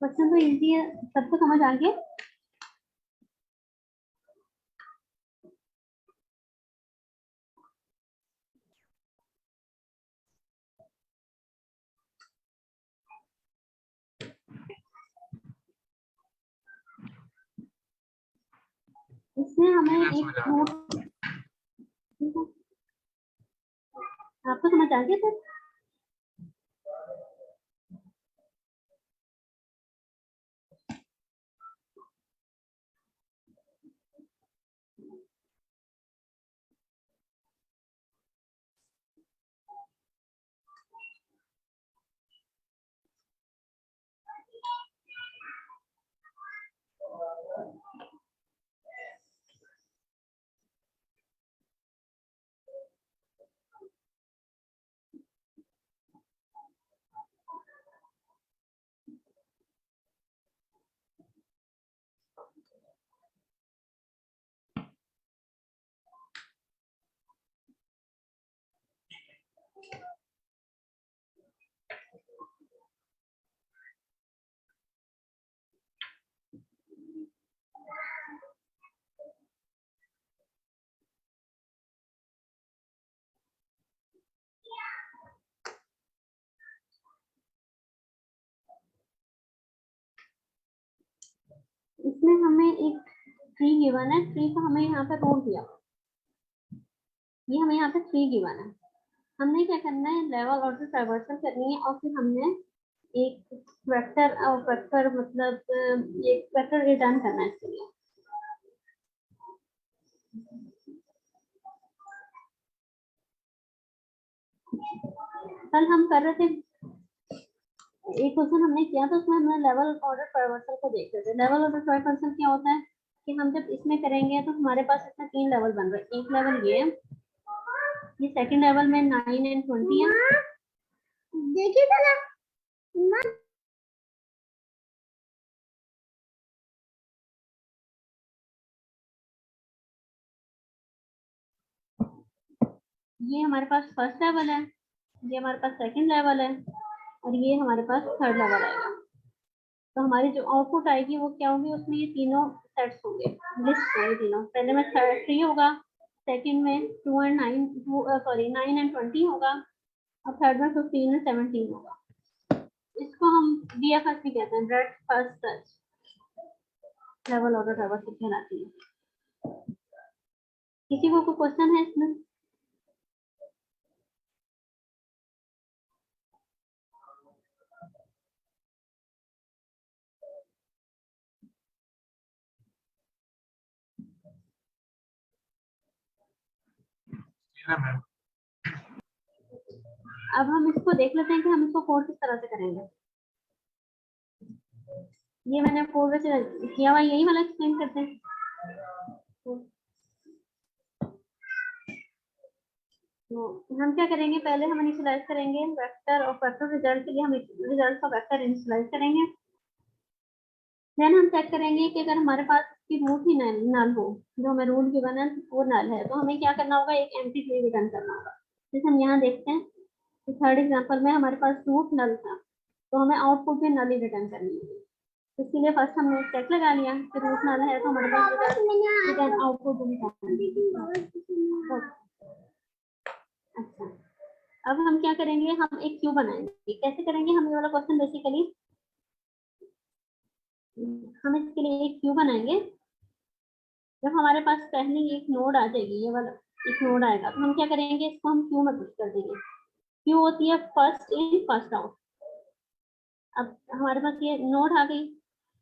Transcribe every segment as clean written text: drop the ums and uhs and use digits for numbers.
Question तो easy है, सबको समझ आ गया। इसमें हमें एक नोट, आपको समझ आ गया सर? इसमें हमें एक ट्री गिवन है, ट्री को हमें यहाँ पे रोड दिया, ये हमें यहाँ पे ट्री गिवन है। हमने क्या करना है, लेवल ऑर्डर ट्रावर्सल करनी है और फिर हमने एक वेक्टर और वेक्टर मतलब एक वेक्टर रिटर्न करना है इसके लिए। कल हम कर रहे थे, एक क्वेश्चन हमने किया था, उसमें हमने लेवल ऑर्डर ट्रावर्सल को देख रहे थे। लेवल ऑर्डर ट्रावर्सल क्या होता है कि हम जब इसमें करेंगे तो हमारे पास इसमें 3 लेवल बन रहे हैं। एक लेवल ये सेकंड लेवल में 9 एंड 20 है। देखिए ये हमारे पास फर्स्ट लेवल है, ये हमारे पास सेकंड लेवल है और ये हमारे पास थर्ड लेवल आएगा। तो हमारी जो आउटपुट आएगी वो क्या होगी, उसमें ये तीनों सेट्स होंगे, लिस्ट होंगे तीनों। पहले में 3 होगा, सेकंड में 2 एंड 9 सॉरी 9 एंड 20 होगा और थर्ड में 15 एंड 17 होगा। इसको हम DFS भी कहते हैं, bread first search level order traversal कहलाती है। किसी को कोई क्वेश्चन है इसमें? अब हम इसको देख लेते हैं कि हम इसको कोड किस तरह से करेंगे। ये मैंने कोड वैसे किया हुआ, यही वाला एक्सप्लेन करते हैं। तो हम क्या करेंगे, पहले हम इनिशियलाइज करेंगे वेक्टर और वेक्टर रिजल्ट के लिए हम रिजल्ट का वेक्टर इनिशियलाइज करेंगे। देन हम चेक करेंगे कि अगर हमारे पास इसकी रूट ही नल हो, जो हमें रूट गिवन है वो नल है, तो हमें क्या करना होगा, एक एम्प्टी ट्री रिटर्न करना होगा। जैसे हम यहाँ देखते हैं कि थर्ड एग्जांपल में हमारे पास रूट नल था, तो हमें आउटपुट भी नल ही रिटर्न करनी है। इसके लिए फर्स्ट हमने चेक लगा लिया कि रूट नल है, तो हमारे पास रिटर्न आउटपुट भी निकाल। अच्छा, अब हम क्या करेंगे, हम एक क्यू बनाएंगे। कैसे करेंगे हम, ये वाला क्वेश्चन बेसिकली हम इसके लिए एक क्यू बनाएंगे। जब हमारे पास पहले एक नोड आ जाएगी, ये वाला एक नोड आएगा, तो हम क्या करेंगे, इसको हम क्यू में पुश कर देंगे। क्यू होती है फर्स्ट इन फर्स्ट आउट। अब हमारे पास ये नोड आ गई,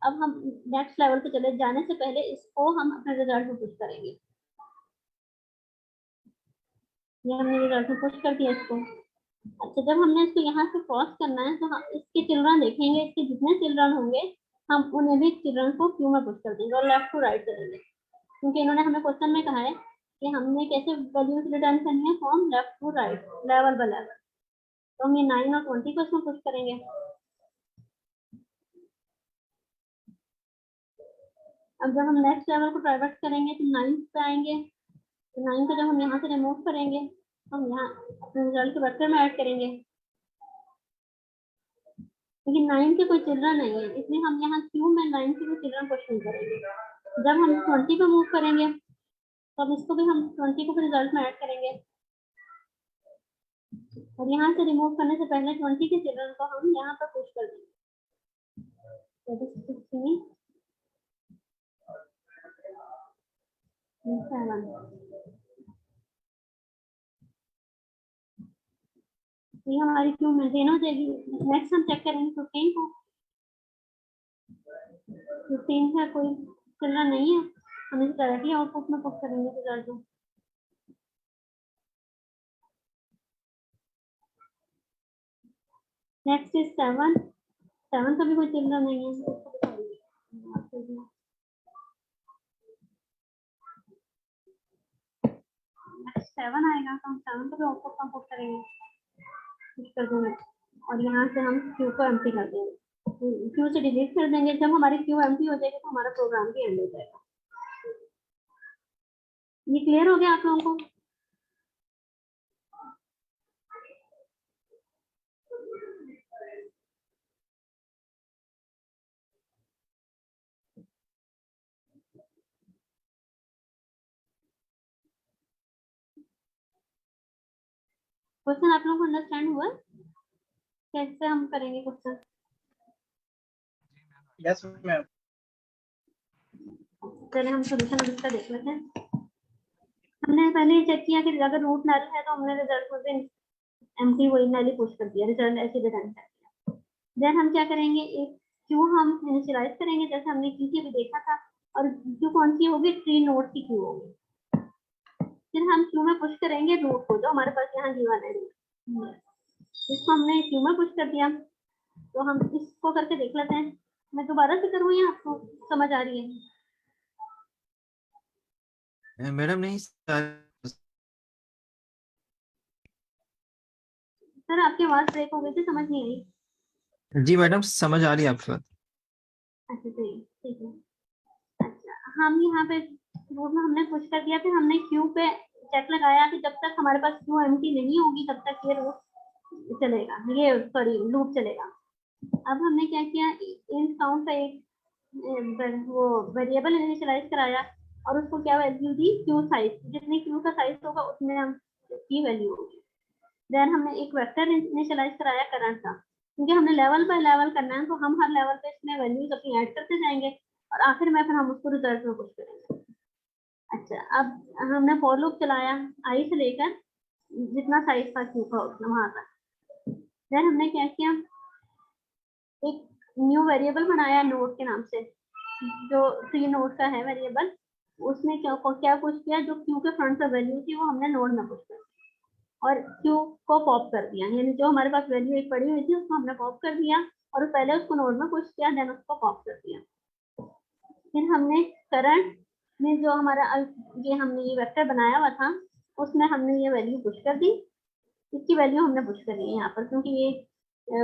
अब हम नेक्स्ट लेवल पे चले जाने से पहले इसको हम अपने रिजल्ट में पुश करेंगे। ये हमने रिजल्ट में पुश कर दिया इसको। अच्छा, जब हमने इसको यहाँ से क्रॉस करना है तो हम इसके चिल्ड्रन देखेंगे, इसके जितने चिल्ड्रन होंगे हम उन्हें भी चिल्ड्रन को क्यू में पुश कर देंगे और लेफ्ट टू राइट करेंगे, क्योंकि इन्होंने हमें क्वेश्चन में कहा है कि हमने कैसे वैल्यूज रिटर्न करनी है, from left to right, level by level. तो हम ये 9 और 20 को इसमें पुश करेंगे। अब जब हम नेक्स्ट लेवल को ट्राइवर्स करेंगे तो 9 पे आएंगे, तो 9 को जब हम यहाँ से रिमूव करेंगे तो हम यहाँ अपने रिजल्ट के वेक्टर में ऐड करेंगे। लेकिन 9 के कोई चिल्ड्रन नहीं है, इसलिए हम यहाँ क्यू में 9 के कोई चिल्ड्रन पुश नहीं करेंगे। जब हम 20 पे मूव करेंगे तो अब इसको भी हम 20 को रिजल्ट में ऐड करेंगे, और यहाँ से रिमूव करने से पहले 20 के चिल्ड्रन को हम यहाँ पर पुश कर देंगे। ये हमारी क्यू मेंटेन हो जाएगी। नेक्स्ट हम चेक करेंगे 15 को। 15 का कोई चिल्ड्रन नहीं है, हम इसे डायरेक्टली आउटपुट में पुश करेंगे रिजल्ट में। Next is 7। 7 का भी कोई चिल्ड्रन नहीं है, नेक्स्ट 7 आएगा तो हम 7 को भी आउटपुट में पुश करेंगे, पुश कर देंगे, और यहाँ से हम क्यू को एम्प्टी कर देंगे, क्यू से डिलीट कर देंगे। जब हमारी क्यू एम्प्टी हो जाएगी तो हमारा प्रोग्राम भी एंड हो जाएगा। ये क्लियर हो गया आप लोगों को? क्वेश्चन आप लोगों को अंडरस्टैंड हुआ कैसे हम करेंगे क्वेश्चन? Yes ma'am. चलिए हम सोल्यूशन इसका देख लेते हैं। हमने पहले ये चेक किया कि अगर रूट नल है तो हमने रिजल्ट को एम्प्टी वही नल ही पुश कर दिया, रिजल्ट ऐसे रिटर्न कर दिया। देन हम क्या करेंगे, एक क्यू हम इनिशियलाइज करेंगे जैसे हमने क्यू की भी देखा था, और क्यू कौन सी होगी, 3 नोड की क्यू होगी। फिर हम क्यू में पुश करेंगे रूट को, जो हमारे पास यहाँ गिवन है रूट, इसको हमने क्यू में पुश कर दिया। तो हम इसको करके देख लेते हैं। मैं दोबारा से करूँ या आपको समझ आ रही है? मैडम नहीं सर आपकी आवाज ब्रेक हो गई थी, समझ नहीं आई। जी मैडम समझ आ रही है आपकी बात। अच्छा ठीक है। अच्छा हम यहाँ पे रूट में हमने पुश कर दिया, फिर हमने क्यू पे चेक लगाया कि जब तक हमारे पास क्यू एम्प्टी नहीं होगी तब तक ये रूट चलेगा, ये सॉरी लूप चलेगा। अब हमने क्या किया, इंट काउंट का एक वो वेरिएबल इनिशियलाइज कराया और उसको क्या वैल्यू दी, क्यू साइज, जितने क्यू का साइज होगा उतने हम की वैल्यू होगी। देन हमने एक वेक्टर इनिशियलाइज कराया करंट का, क्योंकि हमने लेवल बाय लेवल करना है, तो हम हर लेवल पे इसमें वैल्यूज अपनी ऐड करते जाएंगे और आखिर में फिर हम उसको रिजल्ट में पुश करेंगे। अच्छा अब हमने फॉर लूप चलाया आई से लेकर जितना साइज था क्यू का उतना वहां तक। देन हमने क्या किया, एक न्यू वेरिएबल बनाया नोड के नाम से, जो 3 नोड का है वेरिएबल, उसमें क्या पुश किया, जो क्यू के फ्रंट पे वैल्यू थी वो हमने नोड में पुश कर दिया और क्यू को पॉप कर दिया, यानी जो हमारे पास वैल्यू एक पड़ी हुई थी उसको हमने पॉप कर दिया और पहले उसको नोड में पुश किया, देन उसको पॉप कर दिया। फिर हमने करंट में जो हमारा ये हमने ये वेक्टर बनाया हुआ था उसमें हमने ये वैल्यू पुश कर दी, इसकी वैल्यू हमने पुश करी है यहाँ पर, क्योंकि ये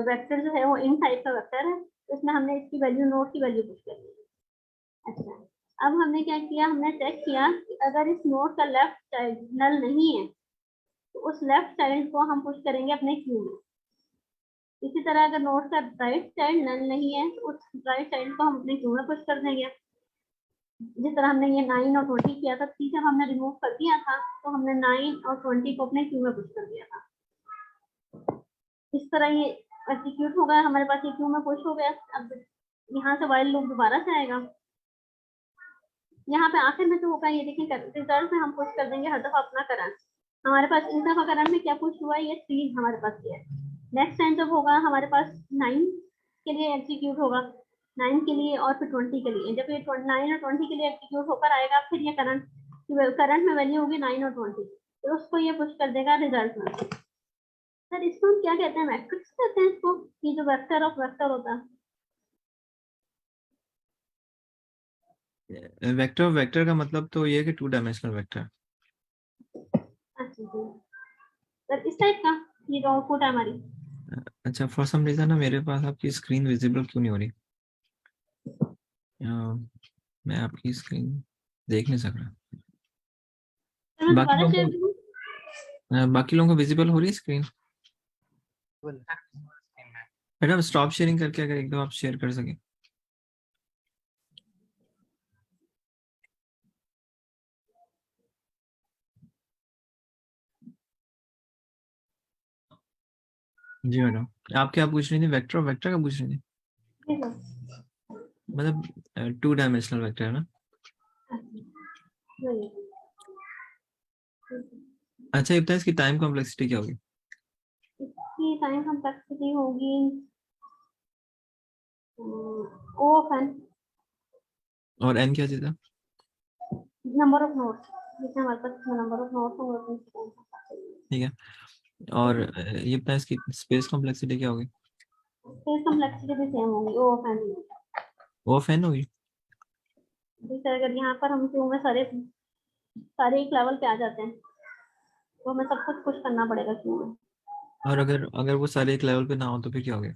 वेक्टर जो है वो इन टाइप का वेक्टर है, तो इसमें हमने इसकी वैल्यू नोड की वैल्यू पुश कर दी। अच्छा अब हमने क्या किया, हमने चेक किया कि अगर इस नोड का लेफ्ट चाइल्ड नल नहीं है तो उस लेफ्ट चाइल्ड को हम पुश करेंगे अपने क्यू में। इसी तरह अगर नोड का राइट चाइल्ड नल नहीं है तो उस राइट चाइल्ड को हम अपने क्यू में पुश कर देंगे। जिस तरह हमने ये 9 और 20 किया था, थ्री जब हमने रिमूव कर दिया था तो हमने 9 और 20 को अपने क्यू में पुश कर दिया था। इस तरह ये एग्जीक्यूट हो गया, हमारे पास ये क्यू में पुश हो गया। अब यहाँ से व्हाइल लूप दोबारा से आएगा, यहाँ पे आखिर में जो होगा ये देखिए, रिजल्ट में हम पुश कर देंगे हर दफा अपना करंट। हमारे पास इन दफा करंट में क्या पुश हुआ, ये 3 हमारे पास ये है। नेक्स्ट टाइम जब होगा हमारे पास 9 के लिए एग्जीक्यूट होगा, 9 के लिए और फिर 20 के लिए। जब ये 9 और 20 के लिए एग्जीक्यूट होकर आएगा, फिर ये करंट में वैल्यू होगी 9 और 20, तो उसको ये पुश कर देगा रिजल्ट में। सर इसको हम क्या कहते हैं, मैट्रिक्स कहते हैं इसको, ये जो वेक्टर ऑफ वेक्टर होता है। वेक्टर वेक्टर का मतलब तो ये है कि 2 डायमेंशनल वेक्टर। अच्छा सर इस टाइप का ये जो आउटपुट है हमारी। अच्छा फॉर सम रीजन ना मेरे पास आपकी स्क्रीन विजिबल क्यों नहीं हो रही? मैं आपकी स्क्रीन देख नहीं सक रहा। मैं बाकी दोबारा शेयर लोगों करूं? बाकी लोगों को विजिबल हो रही है स्क्रीन? मैडम स्टॉप शेयरिंग करके अगर एक दो आप शेयर कर सकें। जी मैडम, आप क्या पूछ रही थी? वेक्टर वेक्टर का पूछ रही थी? जी सर। मतलब 2 डायमेंशनल वेक्टर है ना? वही। अच्छा, ये बताएं इसकी टाइम कॉम्प्लेक्सिटी क्या होगी? इसकी टाइम कॉम्प्लेक्सिटी होगी ओ ऑफ एन, और एन क्या चीज़ है? नंबर ऑफ नोड्स, जितने हमारे पास नंबर ऑफ नोड्स होंगे उतनी टाइम कॉम्प्लेक्सिटी। ठीक है। और ये बताएं इसकी स्पेस कॉम्प्लेक्सिटी क्या होगी? स्पेस कॉम्प्लेक्सिटी भी सेम होगी, ओ ऑफ एन। वो ऑफ एन होगी। जैसे अगर यहाँ पर हम क्यू में सारे सारे एक लेवल पे आ जाते हैं तो हमें सब कुछ पुश करना पड़ेगा क्यू में। और अगर अगर वो सारे एक लेवल पे ना हो तो फिर क्या होगा?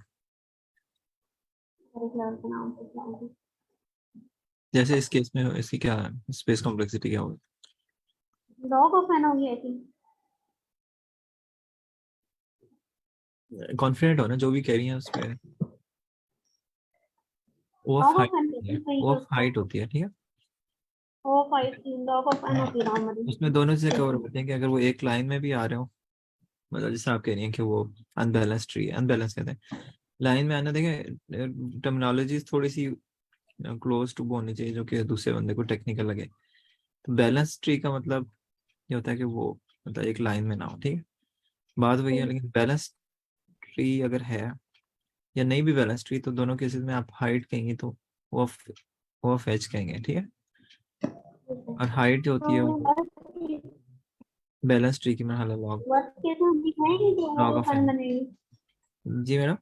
हर एक लेवल पे नाम पे क्या होगी। जैसे इस केस में इसकी क्या स्पेस कॉम्प्लेक्सिटी क्या होगी? लॉग ऑफ एन होगी आई थिंक। कॉन्फिडेंट हो ना जो भी कह रही है उस पे? वो of log height of n होती है, कहते हैं कहीं वो पे ऑफ उसको। हाइट होती है, ठीक है। ओ फाइव लॉग ऑफ एन होती है उसमें नॉर्मली। दोनों चीजें कवर होती हैं कि अगर वो एक लाइन में भी आ रहे हो, मतलब जैसे आप कह रही हैं कि वो अनबैलेंस ट्री, अनबैलेंस कहते हैं लाइन में आना। देखें टर्मिनोलॉजी थोड़ी सी क्लोज टू होनी चाहिए जो कि दूसरे बंदे को टेक्निकल लगे। तो बैलेंस ट्री का मतलब ये होता है कि वो मतलब एक लाइन में ना हो, ठीक है। बात वही है, लेकिन बैलेंस ट्री अगर है या नहीं भी बैलेंस ट्री, तो दोनों केसेस में आप हाइट कहेंगे तो वो ऑफ एच कहेंगे, ठीक है। और हाइट जो होती है तो वो बैलेंस ट्री की मरहला लॉग वर्स्ट केस में हम दिखाएंगे कि O log of of N N. बनेगी। जी मैडम।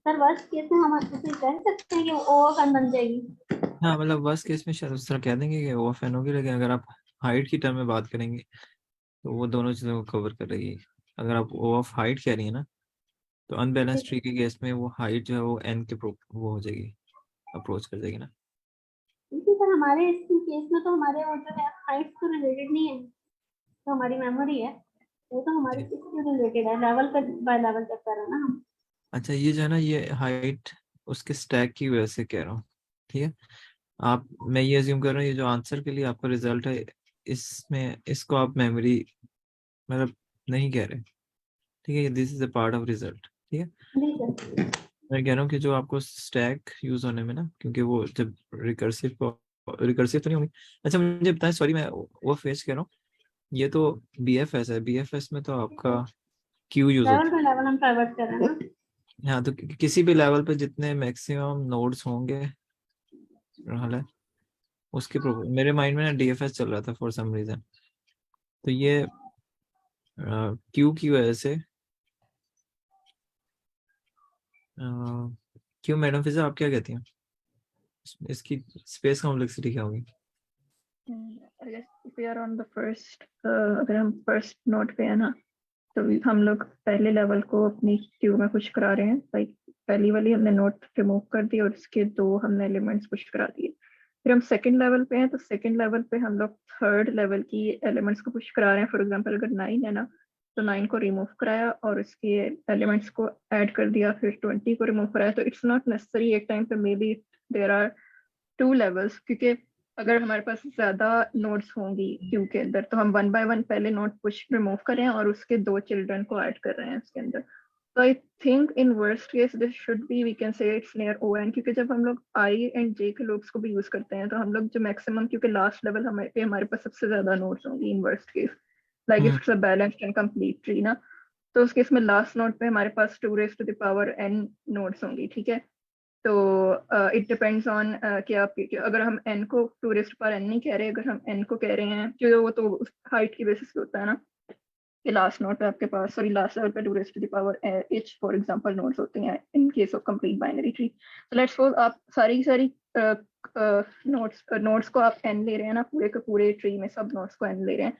सर वर्स्ट केस में हम उसे कह सकते हैं कि ओ ऑफ एन बन जाएगी। हाँ मतलब वर्स्ट केस में शायद उस तरह कह देंगे कि ऑफ एन होगी, लेकिन अगर आप हाइट की टर्म में बात करेंगे तो वो दोनों चीज़ों को कवर कर रही है। अगर आप ओ ऑफ हाइट कह रही है ना, तो अनबैलेंस ट्री के केस में वो हाइट जो है वो एन के वो हो जाएगी, अप्रोच कर जाएगी ना। इसी सर हमारे इस केस में तो हमारे वो जो है हाइट से रिलेटेड नहीं है, तो हमारी मेमोरी है वो तो हमारी जी। इससे रिलेटेड है, लेवल पर बाय लेवल चेक कर रहे हैं ना हम। अच्छा, ये जो है ना ये हाइट उसके स्टैक की वजह से कह रहा हूँ, ठीक है। आप मैं ये अज्यूम कर रहा हूँ ये जो आंसर के लिए आपका रिजल्ट है, इसमें इसको आप मेमोरी मतलब नहीं कह रहे, ठीक है। This is a part of result, ठीक है। जी सर। मैं कह रहा हूँ कि जो आपको स्टैक यूज होने में ना, क्योंकि वो जब रिकर्सिव तो नहीं होंगी। अच्छा मुझे बताएं, सॉरी मैं वो फेस कह रहा हूँ, ये तो बीएफएस है, बीएफएस में तो आपका क्यू यूज लेवल होता बाय लेवल हम ट्रैवर्स कर रहे हैं ना। है। हाँ तो किसी भी लेवल पे जितने मैक्सिमम नोड्स होंगे हाल है उसके मेरे माइंड में ना डीएफएस चल रहा था फॉर सम रीजन। तो ये क्यू की वजह से क्यों मैडम फिजा आप क्या कहती हैं इसकी स्पेस कॉम्प्लेक्सिटी क्या होगी? I guess if we are on the first, अगर हम फर्स्ट नोट पे है ना, तो हम लोग पहले लेवल को अपनी क्यू में पुश करा रहे हैं। लाइक पहली वाली हमने नोट रिमूव कर दी और इसके 2 हमने एलिमेंट्स पुश करा दिए। फिर हम सेकंड लेवल पे हैं तो सेकंड लेवल पे हम लोग थर्ड लेवल की एलिमेंट्स को पुश करा रहे हैं। फॉर एग्जांपल अगर 9 है ना, तो 9 को रिमूव कराया और इसके एलिमेंट्स को ऐड कर दिया, फिर 20 को रिमूव कराया। तो इट्स नॉट नेसेसरी एक टाइम पे maybe there are 2 levels, क्योंकि अगर हमारे पास ज्यादा नोड्स होंगी क्यू के अंदर तो हम 1 बाय 1 पहले नोड पुश रिमूव करें और उसके 2 चिल्ड्रन को ऐड कर रहे हैं उसके अंदर। तो I think in worst case this should be we can say it's near O n, क्योंकि जब हम लोग आई एंड जे के लूप्स को भी यूज करते हैं तो हम लोग जो मैक्सिमम, क्योंकि लास्ट लेवल हमारे पास सबसे ज्यादा नोड्स होंगी in worst case, like if hmm it's a balanced and complete tree ना, तो उस केस में लास्ट नोड पे हमारे पास 2 raise to the power n nodes होंगी, ठीक है। तो इट डिपेंड्स ऑन कि आप अगर हम n को 2 रेस्ट पर n नहीं कह रहे, अगर हम n को कह रहे हैं क्योंकि वो तो उस हाइट की बेसिस पे होता है ना, कि लास्ट नोड पे आपके पास, सॉरी लास्ट लेवल पे 2 raise to the power h for example nodes होते हैं in case of complete binary tree. तो लेट्स सपोज आप सारी की सारी नोड्स को आप n ले रहे हैं ना, पूरे के पूरे ट्री में सब नोड्स को n ले रहे हैं,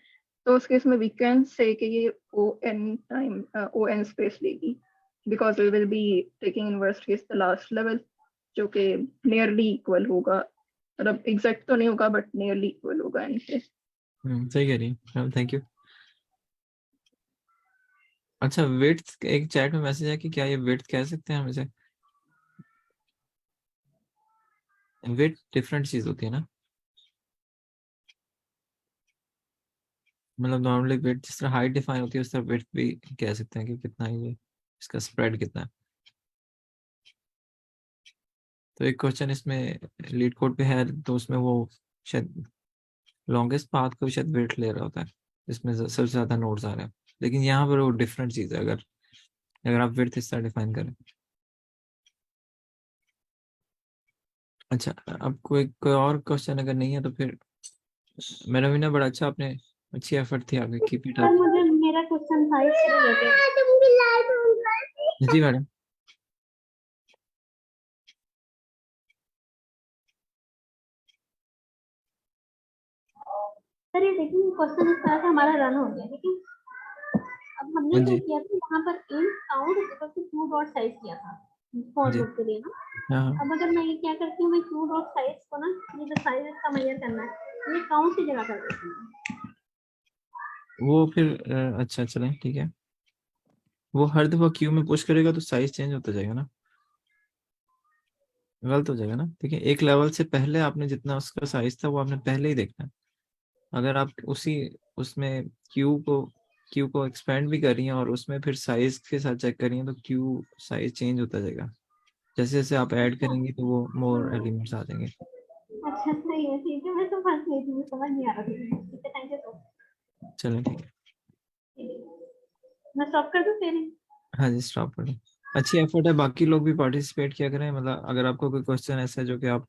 तो उस केस में वी कैन से कि ये o n स्पेस लेगी, because we will be taking in worst case the last level जो कि नियरली इक्वल होगा, मतलब एग्जैक्ट तो नहीं होगा बट नियरली इक्वल होगा इनसे। सही कह रही है, थैंक यू। अच्छा विड्थ, एक चैट में मैसेज है कि क्या ये विड्थ कह सकते हैं हम इसे? विड्थ डिफरेंट चीज होती है ना, मतलब नॉर्मली विड्थ जिस तरह हाइट डिफाइन होती है उस तरह विड्थ भी कह सकते हैं कि कितना है ये, इसका स्प्रेड कितना है। तो एक क्वेश्चन इसमें लीड कोड पे है, तो उसमें वो शायद लॉन्गेस्ट पाथ को भी शायद वेट ले रहा होता है, जिसमें सबसे ज्यादा नोड्स आ रहे हैं, लेकिन यहाँ पर वो डिफरेंट चीज है। अगर अगर आप विड्थ इस तरह डिफाइन करें। अच्छा, अब कोई और क्वेश्चन अगर नहीं है तो फिर मेरा भी ना, बड़ा अच्छा आपने, अच्छी एफर्ट थी आपकी, कीप इट सर अप। मुझे मेरा क्वेश्चन था इससे रिलेटेड। जी मैडम। सर ये देखिए क्वेश्चन इस तरह से हमारा रन हो गया, ठीक है। अब हमने हाँ क्या जी। किया था, यहाँ पर in count equal to q dot size किया था फॉर जी। लूप के लिए ना। हाँ हाँ। अब अगर मैं ये क्या करती हूँ, मैं क्यू डॉट साइज को ना, ये जो साइज इसका मेजर करना है, ये काउंट की जगह कर देती हूँ। वो फिर अच्छा चलें ठीक है, वो हर दफा क्यू में पुश करेगा तो साइज चेंज होता जाएगा ना, गलत हो जाएगा ना। ठीक है, एक लेवल से पहले आपने जितना उसका साइज था वो आपने पहले ही देखना है। अगर आप उसी उसमें क्यू को एक्सपेंड भी कर रही हैं और उसमें फिर साइज के साथ चेक कर रही हैं, तो क्यू साइज चेंज होता जाएगा। जैसे जैसे आप ऐड अच्छा करेंगे तो वो मोर एलिमेंट्स आ जाएंगे। अच्छा सही है, ठीक है, मैं तो फंस गई थी, मुझे समझ नहीं आ रहा था। ठीक है, थैंक यू सो चलें ठीक है। मच। मैं स्टॉप कर दूँ फिर? हाँ जी स्टॉप करें। अच्छी एफर्ट है, बाकी लोग भी पार्टिसिपेट किया करें, मतलब अगर आपको कोई क्वेश्चन ऐसा है जो कि आप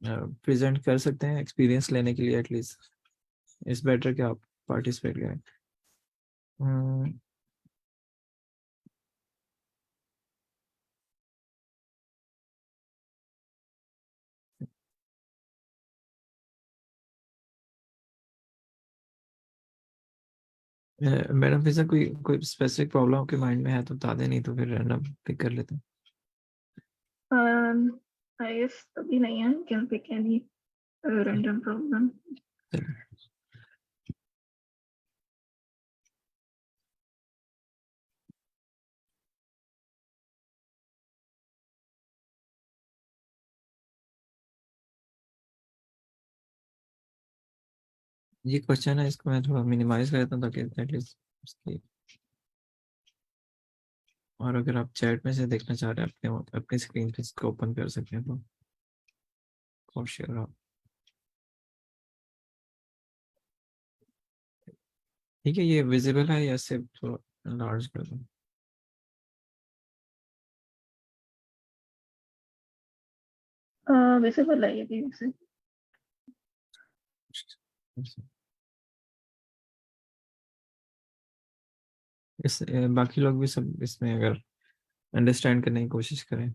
प्रेजेंट कर सकते हैं एक्सपीरियंस लेने के लिए, एटलीस्ट इट्स बेटर कि आप पार्टिसिपेट करें। हम्म, मैडम फिर से कोई कोई स्पेसिफिक प्रॉब्लम आपके माइंड में है तो बता दें, नहीं तो फिर रैंडम पिक कर लेते हैं। आई गेस अभी नहीं है, can pick any random problem. चलिए। ये क्वेश्चन है, इसको मैं थोड़ा मिनिमाइज कर देता हूँ ताकि एटलीस्ट उसकी, और अगर आप चैट में से देखना चाह रहे हैं अपने अपनी स्क्रीन पे इसको ओपन कर सकते हैं, तो फॉर श्योर आप। ठीक है, ये विजिबल है या सिर्फ थोड़ा लार्ज कर दूँ? विजिबल है ये भी वैसे। बाकी लोग भी सब इसमें अगर अंडरस्टैंड करने की कोशिश करें।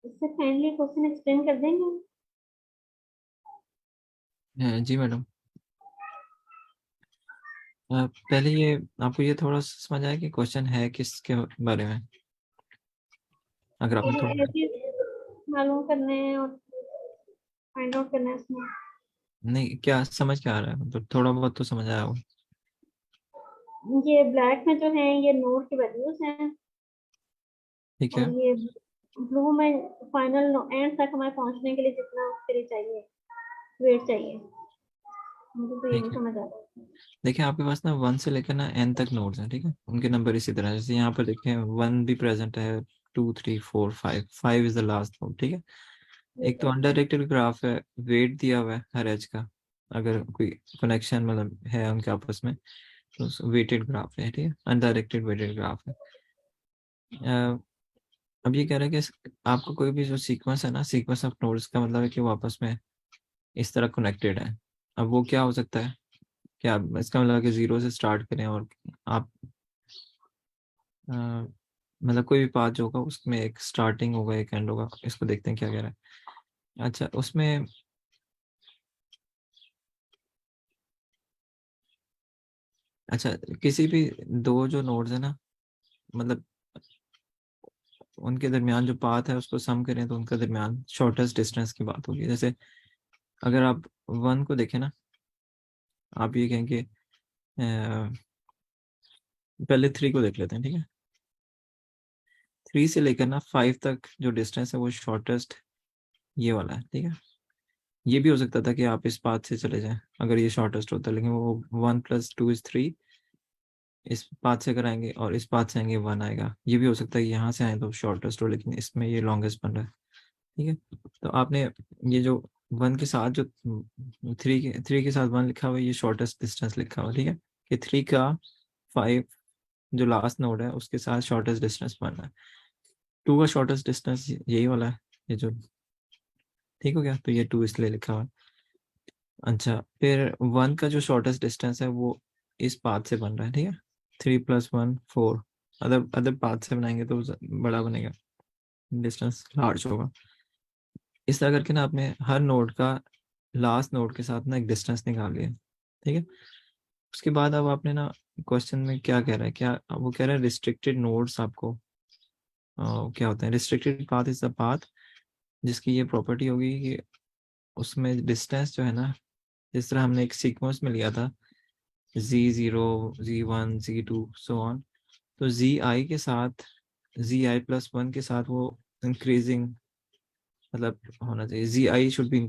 इससे काइंडली क्वेश्चन एक्सप्लेन कर देंगे? जी मैडम। पहले ये आपको ये थोड़ा सा समझ आया कि क्वेश्चन है किसके बारे में, अगर आपने थोड़ा मालूम करने हैं और फाइंड आउट करना है इसमें। नहीं, क्या समझ क्या आ रहा है, मतलब थोड़ा बहुत तो समझ आया हो। ये ब्लैक में जो है ये नोड की वैल्यूज हैं, ठीक और है। ये ब्लू में फाइनल एंड तक हमें पहुंचने के लिए जितना उसके लिए चाहिए, वेट चाहिए। मुझे तो यही ठीक है, समझ आ रहा है। देखिए आपके पास ना 1 से लेकर ना n तक नोड्स हैं, ठीक है, उनके नंबर इसी तरह है। जैसे यहाँ पर देखें 1 भी प्रेजेंट है, 2 3 4 5, 5 इज द लास्ट नोड, ठीक है। एक तो अनडायरेक्टेड ग्राफ है, वेट दिया हुआ है हर एज का, अगर कोई कनेक्शन मतलब है उनके आपस में तो वेटेड ग्राफ है, ठीक है, अनडायरेक्टेड वेटेड ग्राफ है। अब ये कह रहा है कि आपको कोई भी जो सीक्वेंस है ना, सीक्वेंस ऑफ नोड्स का मतलब है कि वो आपस में इस तरह कनेक्टेड है। अब वो क्या हो सकता है, क्या इसका मतलब है कि 0 से स्टार्ट करें और आप अ, मतलब कोई भी पाथ जो होगा उसमें एक स्टार्टिंग होगा एक एंड होगा। इसको देखते हैं क्या कह रहा है। अच्छा, उसमें अच्छा किसी भी दो जो नोड्स है ना, मतलब उनके दरमियान जो पाथ है उसको सम करें तो उनका दरमियान शॉर्टेस्ट डिस्टेंस की बात होगी। जैसे अगर आप 1 को देखें ना, आप ये कहेंगे पहले 3 को देख लेते हैं, ठीक है। 3 से लेकर ना 5 तक जो डिस्टेंस है वो शॉर्टेस्ट ये वाला है, ठीक है। ये भी हो सकता था कि आप इस पाथ से चले जाएं अगर ये शॉर्टेस्ट होता, लेकिन वो 1 + 2 = 3 इस पाथ से कराएंगे और इस पाथ से आएंगे 1 आएगा। ये भी हो सकता है कि यहाँ से आए तो शॉर्टेस्ट हो, लेकिन इसमें ये लॉन्गेस्ट बन रहा है, ठीक है। तो आपने ये जो 1 के साथ जो 3 के साथ 1 लिखा हुआ है, ये शॉर्टेस्ट डिस्टेंस लिखा हुआ है, ठीक है। कि 3 का 5 जो लास्ट नोड है उसके साथ शॉर्टेस्ट डिस्टेंस बन रहा है। 2 का शॉर्टेस्ट डिस्टेंस यही वाला है, ये जो, ठीक हो गया, तो ये 2 इसलिए लिखा हुआ है। अच्छा, फिर 1 का जो शॉर्टेस्ट डिस्टेंस है वो इस पाथ से बन रहा है, ठीक है। 3 + 1 4, अदर अदर पाथ से बनाएंगे तो बड़ा बनेगा, डिस्टेंस लार्ज होगा। इस तरह करके ना आपने हर नोड का लास्ट नोड के साथ ना एक डिस्टेंस निकाल लिया, ठीक है। उसके बाद अब आपने ना क्वेश्चन में क्या कह रहा है, क्या वो कह रहा है रिस्ट्रिक्टेड नोड्स आपको क्या होते हैं। Restricted path is the path जिसकी ये प्रॉपर्टी होगी कि उसमें डिस्टेंस जो है ना, जिस तरह हमने एक सीक्वेंस में लिया था Z0 Z1 Z2 so on, तो Zi के साथ Zi+1 के साथ वो इंक्रीजिंग मतलब होना चाहिए, Zi should be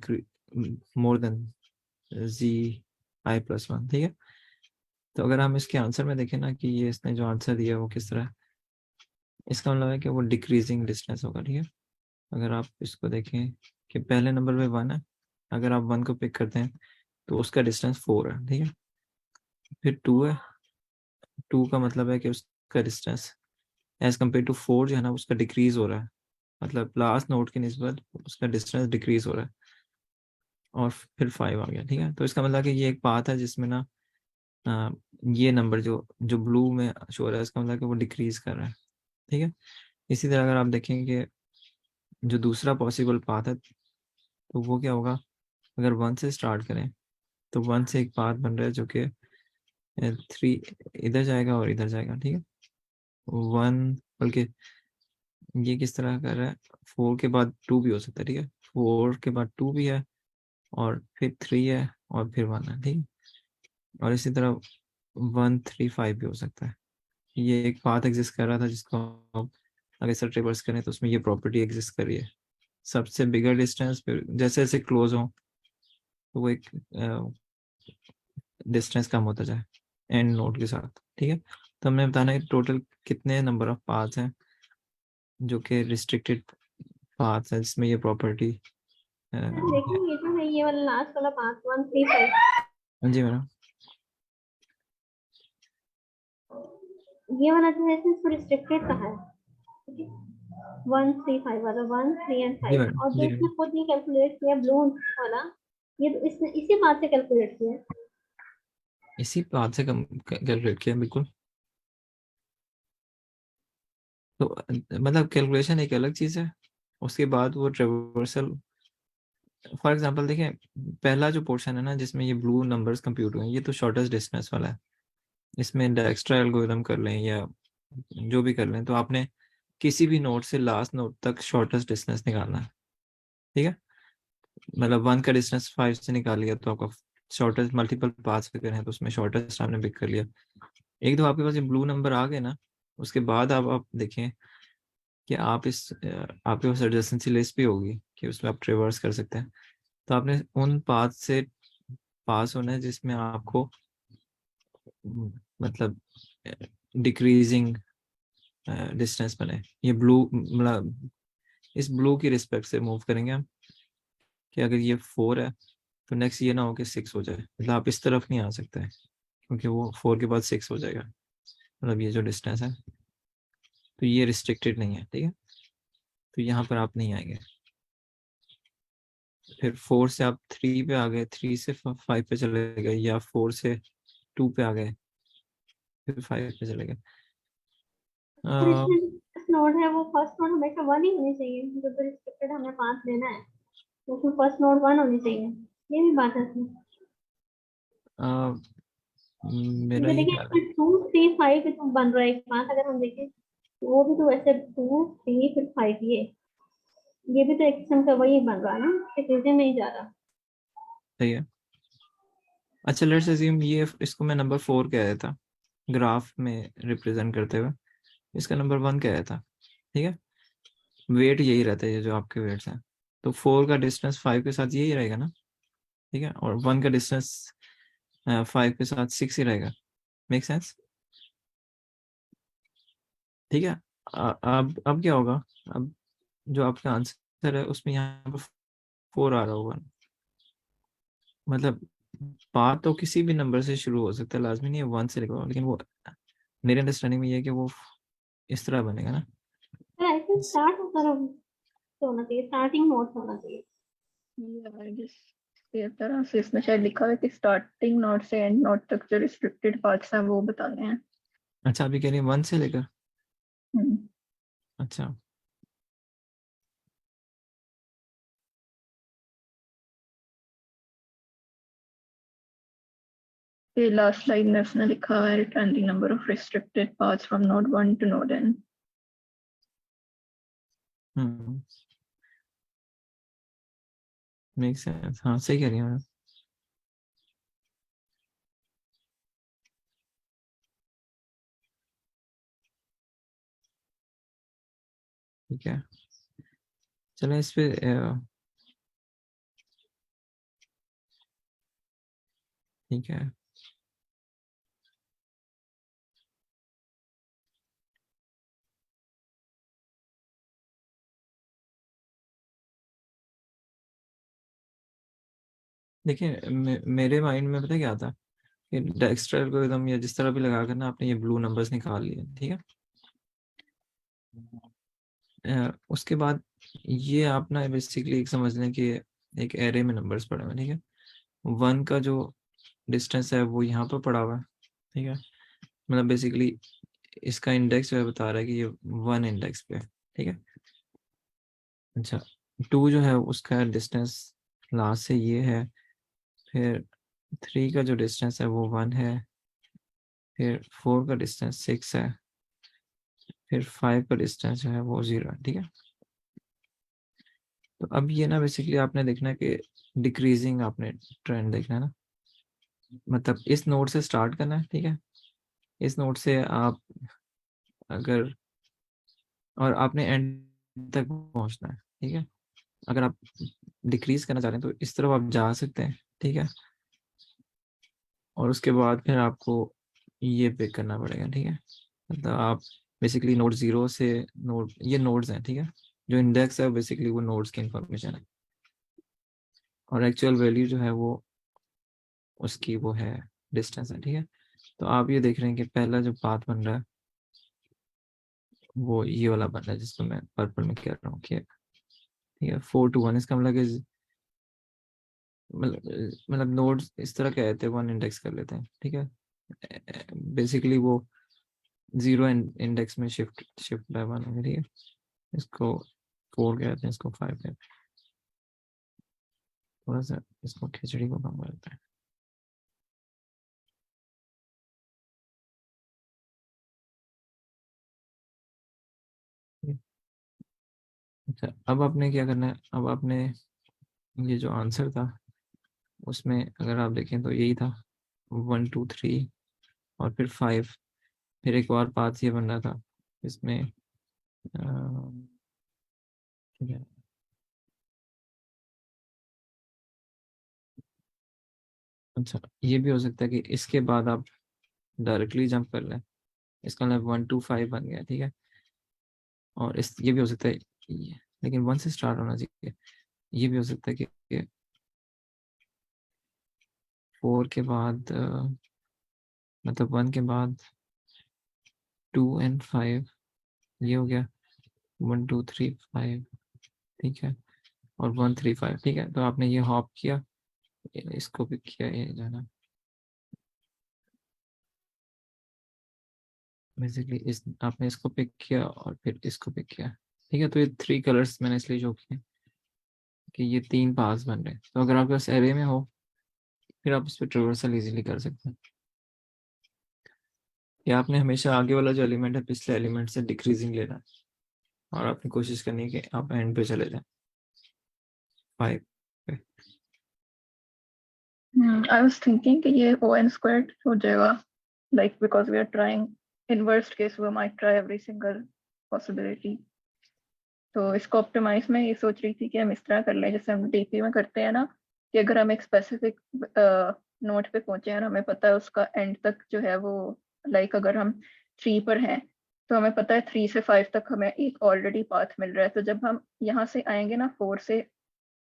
more than Zi+1, ठीक है। तो अगर हम इसके आंसर में देखें ना कि ये इसने जो आंसर दिया है वो किस तरह है, इसका मतलब है कि वो डिक्रीजिंग डिस्टेंस होगा, ठीक है। अगर आप इसको देखें कि पहले नंबर पे 1 है, अगर आप 1 को पिक करते हैं तो उसका डिस्टेंस 4 है, ठीक है। फिर 2 है, 2 का मतलब है कि उसका डिस्टेंस एज कम्पेयर टू 4 जो है ना उसका डिक्रीज हो रहा है, मतलब लास्ट नोड की निस्बत उसका डिस्टेंस डिक्रीज हो रहा है। और फिर 5 आ गया, ठीक है। तो इसका मतलब कि ये एक पाथ है जिसमें ना अ, ये नंबर जो जो ब्लू में शो हो रहा है इसका मतलब कि वो डिक्रीज कर रहा है, ठीक है। इसी तरह अगर आप देखेंगे जो दूसरा पॉसिबल पाथ है तो वो क्या होगा, अगर 1 से स्टार्ट करें तो 1 से एक पाथ बन रहा है जो कि 3 इधर जाएगा और इधर जाएगा, ठीक है। 1 बल्कि ये किस तरह कर रहा है, 4 के बाद 2 भी हो सकता है, ठीक है। 4 के बाद 2 भी है और फिर 3 है और फिर 1 है, ठीक है। और इसी तरह 1 3 5 भी हो सकता है। ये एक पाथ एग्जिस्ट कर रहा था जिसको हम अगर इसे ट्रेवर्स करें तो उसमें ये प्रॉपर्टी एग्जिस्ट कर रही है। सबसे बिगर डिस्टेंस फिर जैसे जैसे क्लोज हो तो वो एक डिस्टेंस कम होता जाए एंड नोड के साथ, ठीक है। तो हमने बताना है टोटल कितने नंबर ऑफ पाथ्स हैं जो कि रिस्ट्रिक्टेड पाथ्स है जिसमें ये प्रॉपर्टी है। देखिए ये जो है ये वाला लास्ट वाला पाथ 1 3 5, जी मैडम। ये वाला जो है इसमें इसको रिस्ट्रिक्टेड कहा है, ठीक है। 1 3 5 वाला 1 3 एंड जी 5, मैडम। और जो जी इसने मैडम। खुद ये कैलकुलेट किया ब्लू वाला, ये तो इसने इसी बात से कैलकुलेट किया है। इसी पाथ से कम कैलकुलेट किया बिल्कुल। तो मतलब कैलकुलेशन एक अलग चीज है उसके बाद वो ट्रेवर्सल, फॉर एग्जांपल देखें, पहला जो पोर्शन है ना जिसमें ये ब्लू नंबर्स कंप्यूट हुए हैं, ये तो शॉर्टेस्ट डिस्टेंस वाला है। इसमें डायरेक्स्ट्रा एल्गोरिथम कर लें या जो भी कर लें, तो आपने किसी भी नोड से लास्ट नोड तक शॉर्टेस्ट डिस्टेंस निकालना है, ठीक है। मतलब 1 का डिस्टेंस 5 से निकाल लिया तो आपका शॉर्टेस्ट, मल्टीपल पाथ्स अगर हैं तो उसमें शॉर्टेस्ट आपने पिक कर लिया। एक दो आपके पास ये ब्लू नंबर आ गए ना, उसके बाद आप देखें कि आपके पास एडजेसेंसी लिस्ट भी होगी कि उसमें आप ट्रेवर्स कर सकते हैं। तो आपने उन पाथ से पास होना है जिसमें आपको मतलब डिक्रीजिंग डिस्टेंस बने। ये ब्लू मतलब इस ब्लू की रिस्पेक्ट से मूव करेंगे हम, कि अगर ये 4 है तो नेक्स्ट ये ना हो कि 6 हो जाए, मतलब आप इस तरफ नहीं आ सकते क्योंकि वो 4 के बाद 6 हो जाएगा, मतलब ये जो डिस्टेंस है तो ये रिस्ट्रिक्टेड नहीं है, ठीक है। तो यहाँ पर आप नहीं आएंगे। फिर 4 से आप 3 पे आ गए, 3 से 5 पे चले गए, या 4 से 2 पे आ गए, फिर 5 पे चले गए। और इसमें नोड है वो फर्स्ट नोड हमेशा 1 ही होनी चाहिए, जो भी रिस्ट्रिक्टेड हमें पाथ लेना है तो उसमें फर्स्ट नोड 1 होनी चाहिए, ये भी बात है इसमें। मेरा क्योंकि ये देखिए ख्याल है। इसमें 2 3 5 भी तो बन रहा है एक पाथ, अगर हम देखें तो वो भी तो वैसे 2 3 फिर 5, ये भी तो एक किस्म का वही बन रहा है ना, डिक्रीजिंग में ही जा रहा। सही है। अच्छा, लेट्स अज्यूम ये, इसको मैं नंबर 4 कह देता ग्राफ में रिप्रेजेंट करते हुए, इसका नंबर 1 कह देता, ठीक है। वेट यही रहता है, ये जो आपके वेट्स हैं, तो 4 का डिस्टेंस 5 के साथ यही रहेगा ना, ठीक है, और 1 का डिस्टेंस 5 के साथ 6 ही रहेगा। मेक सेंस, ठीक है। अब क्या होगा, अब जो आपका आंसर है उसमें यहाँ पर 4 आ रहा होगा, मतलब बात तो किसी भी नंबर से शुरू हो सकता है, लाजमी नहीं है 1 से लिखा, लेकिन वो मेरी अंडरस्टैंडिंग में ये है कि वो इस तरह बनेगा ना। ऐसे स्टार्ट होता होना चाहिए, स्टार्टिंग नोट होना चाहिए। आई गेस इस तरह से इसमें शायद लिखा है कि स्टार्टिंग नोड से एंड नोड तक जो रिस्ट्रिक्टेड पाथ्स हैं वो बताने हैं। अच्छा, अभी कह रही है 1 से लेकर, हम्म। अच्छा। ये लास्ट लाइन में उसने लिखा है return the number of restricted paths from node 1 to node n। Hmm, make sense, हाँ सही कह रही हूँ। ठीक है, चलो इस पे ठीक है। देखिए मेरे माइंड में पता क्या था कि डेक्स्टर एल्गोरिथम या जिस तरह भी लगा कर ना आपने ये ब्लू नंबर्स निकाल लिए, ठीक है। उसके बाद ये आप ना बेसिकली एक समझ लें कि एक एरे में नंबर्स पड़े हुए हैं, ठीक है। 1 का जो डिस्टेंस है वो यहाँ पर पड़ा हुआ है, ठीक है। मतलब बेसिकली इसका इंडेक्स जो है बता रहा है कि ये 1 इंडेक्स पे है, ठीक है। अच्छा, 2 जो है उसका डिस्टेंस लास्ट से ये है, फिर 3 का जो डिस्टेंस है वो 1 है, फिर 4 का डिस्टेंस 6 है, फिर 5 का डिस्टेंस जो है वो 0 है, ठीक है। तो अब ये ना बेसिकली आपने देखना है कि डिक्रीजिंग आपने ट्रेंड देखना है ना, मतलब इस नोड से स्टार्ट करना है, ठीक है। इस नोड से आप अगर, और आपने एंड तक पहुंचना है, ठीक है। अगर आप डिक्रीज करना चाह रहे हैं तो इस तरफ आप जा सकते हैं, ठीक है। और उसके बाद फिर आपको ये पिक करना पड़ेगा, ठीक है। मतलब आप बेसिकली नोड 0 से नोड, ये नोड्स हैं, ठीक है। जो इंडेक्स है बेसिकली वो नोड्स की इंफॉर्मेशन है, और एक्चुअल वैल्यू जो है वो उसकी वो है डिस्टेंस है, ठीक है। तो आप ये देख रहे हैं कि पहला जो पाथ बन रहा है वो ये वाला बन रहा है जिसको मैं पर्पल में कह रहा हूँ कि ठीक है 4 to 1, इसका मतलब कि मतलब नोड्स इस तरह कह देते हैं, 1 इंडेक्स कर लेते हैं, ठीक है। बेसिकली वो 0 इंडेक्स में शिफ्ट शिफ्ट बाय 1 है, ठीक है। इसको 4 कहते हैं, इसको 5 कहते हैं। थोड़ा सा इसको खिचड़ी को कम करते हैं। अच्छा, अब आपने क्या करना है, अब आपने ये जो आंसर था उसमें अगर आप देखें तो यही था 1 2 3 और फिर 5, फिर एक और पाथ ये बनना था इसमें। ठीक है, अच्छा ये भी हो सकता है कि इसके बाद आप डायरेक्टली जंप कर लें, इसका मतलब 1 2 5 बन गया, ठीक है। और इस ये भी हो सकता है लेकिन 1 से स्टार्ट होना चाहिए। ये भी हो सकता है कि 4 के बाद मतलब 1 के बाद 2 एंड 5, ये हो गया 1 2 3 5, ठीक है, और 1 3 5, ठीक है। तो आपने ये हॉप किया, इसको भी किया, ये जाना बेसिकली इस आपने इसको पिक किया और फिर इसको पिक किया, ठीक है। तो ये 3 कलर्स मैंने इसलिए जो किए कि ये 3 पास बन रहे हैं। तो अगर आपके पास एरे में हो फिर आप इस पर ट्रेवर्सल इजीली कर सकते हैं। या आपने हमेशा आगे वाला जो एलिमेंट है पिछले एलिमेंट से डिक्रीजिंग लेना है और आपने कोशिश करनी है कि आप एंड पे चले जाएं 5 पे। I was thinking कि ये o n squared हो जाएगा, like because we are trying in worst case we might try every single possibility. तो इसको ऑप्टिमाइज में ये सोच रही थी कि हम इस तरह कर लें जैसे हम डीपी में करते हैं ना, कि अगर हम एक स्पेसिफिक नोट पे पहुंचे और हमें पता है उसका एंड तक जो है वो, लाइक अगर हम 3 पर हैं तो हमें पता है 3 से 5 तक हमें एक ऑलरेडी पाथ मिल रहा है। तो जब हम यहाँ से आएंगे ना 4 से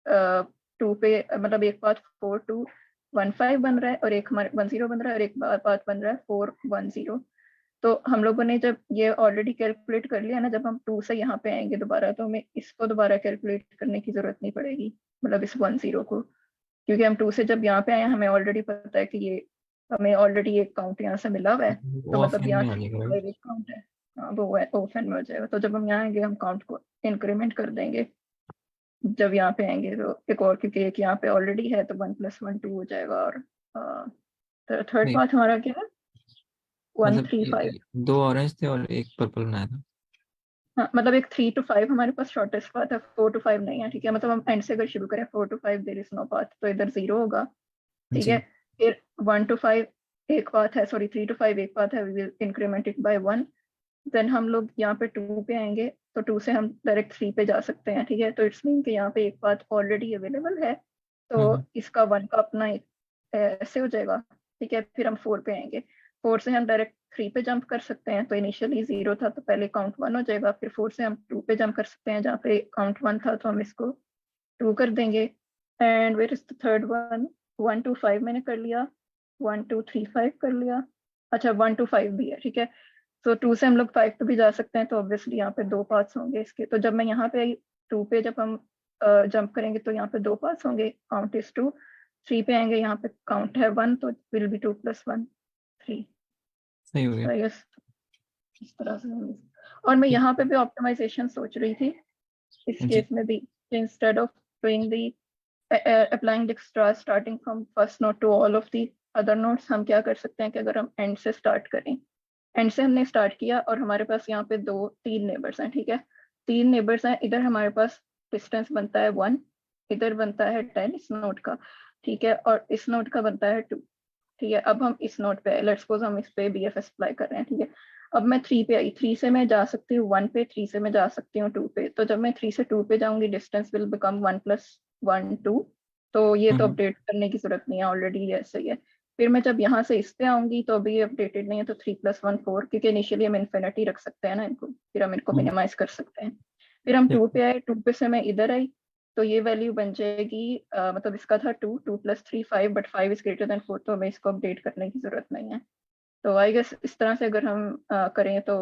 2 पे, मतलब एक पाथ 4 2 1 5 बन रहा है और एक हमारे 1 0 बन रहा है और एक पाथ बन रहा है 4 1 0। तो हम लोगों ने जब ये ऑलरेडी कैलकुलेट कर लिया ना, जब हम 2 से यहाँ पे आएंगे दोबारा तो हमें इसको दोबारा कैलकुलेट करने की जरूरत नहीं पड़ेगी, मतलब इस 1 0 को, क्योंकि हम 2 से जब यहाँ पे आए हमें ऑलरेडी पता है कि ये हमें ऑलरेडी एक काउंट यहाँ से मिला हुआ है। तो वो मतलब ऑप्शन यहाँ में आ 3 जाएगा। 5 एक काउंट है, हाँ वो ओपन में हो जाएगा। तो जब हम यहाँ आएंगे हम काउंट को इंक्रीमेंट कर देंगे जब यहाँ पे आएंगे तो एक और, क्योंकि एक यहाँ पे ऑलरेडी है तो 1 + 1 2 हो जाएगा। और थर्ड नहीं पार्ट हमारा क्या है 1 मतलब 3 5। 2 ऑरेंज थे और एक पर्पल बनाया था। हाँ मतलब एक 3 to 5 हमारे पास शॉर्टेस्ट पाथ है, 4 to 5 नहीं है, ठीक है। मतलब हम एंड से अगर शुरू करें 4 to 5 there is no path, तो इधर 0 होगा, ठीक है। जी। फिर 1 to 5 एक पाथ है, सॉरी 3 to 5 एक पाथ है, we will increment it by 1। Then हम लोग यहाँ पे 2 पे आएंगे तो 2 से हम डायरेक्ट 3 पे जा सकते हैं, ठीक है। तो इट्स मीन कि यहाँ पे एक पाथ ऑलरेडी अवेलेबल है, तो हम्म इसका 1 का अपना एक ऐसे हो जाएगा, ठीक है। फिर हम 4 पे आएंगे, 4 से हम डायरेक्ट 3 पे जंप कर सकते हैं, तो इनिशियली 0 था तो पहले काउंट 1 हो जाएगा। फिर 4 से हम 2 पे जंप कर सकते हैं जहाँ पे काउंट 1 था, तो हम इसको 2 कर देंगे। And where is the third one, 1 to 5 मैंने कर लिया, 1 2 3 5 कर लिया, अच्छा 1 to 5 भी है, ठीक है। तो 2 से हम लोग 5 पे भी जा सकते हैं, तो ऑब्वियसली यहाँ पे 2 पाथ्स होंगे इसके। तो जब मैं यहाँ पे आई 2 पे जब हम जंप करेंगे तो यहाँ पे 2 पाथ्स होंगे, काउंट इज 2। 3 पे आएंगे यहाँ पे काउंट है 1, तो विल बी 2 + 1 3। सही हो तो गया। आई गेस इस तरह से और मैं ठीक। यहाँ पे भी ऑप्टिमाइजेशन सोच रही थी इस जी। केस में भी, instead of doing the applying Dijkstra starting from first node to all of the other nodes, हम क्या कर सकते हैं कि अगर हम एंड से स्टार्ट करें, एंड से हमने स्टार्ट किया और हमारे पास यहाँ पे 2 3 नेबर्स हैं, ठीक है। 3 नेबर्स हैं, इधर हमारे पास डिस्टेंस बनता है 1, इधर बनता है 10 इस नोड का, ठीक है, और इस नोड का बनता है 2, ठीक है। अब हम इस नोड पे, लेट्स सपोज हम इस पे BFS अप्लाई कर रहे हैं, ठीक है। अब मैं 3 पे आई, 3 से मैं जा सकती हूँ 1 पे, 3 से मैं जा सकती हूँ 2 पे। तो जब मैं 3 से 2 पे जाऊंगी डिस्टेंस विल बिकम 1 + 1 2। तो ये तो हम्म अपडेट करने की जरूरत नहीं है, ऑलरेडी ऐसे ही है। फिर मैं जब यहाँ से इस पे आऊंगी तो अभी अपडेटेड नहीं है, तो 3 + 1 4, क्योंकि इनिशियली हम इन्फिनिटी रख सकते हैं ना इनको, फिर हम इनको हम्म, मिनिमाइज कर सकते हैं। फिर हम ठीक। 2 पे आए, 2 पे से मैं इधर आई तो ये वैल्यू बन जाएगी मतलब इसका था 2 2 + 3 5, बट 5 इज ग्रेटर देन 4, तो हमें इसको अपडेट करने की जरूरत नहीं है। तो आई गेस इस तरह से अगर हम करें तो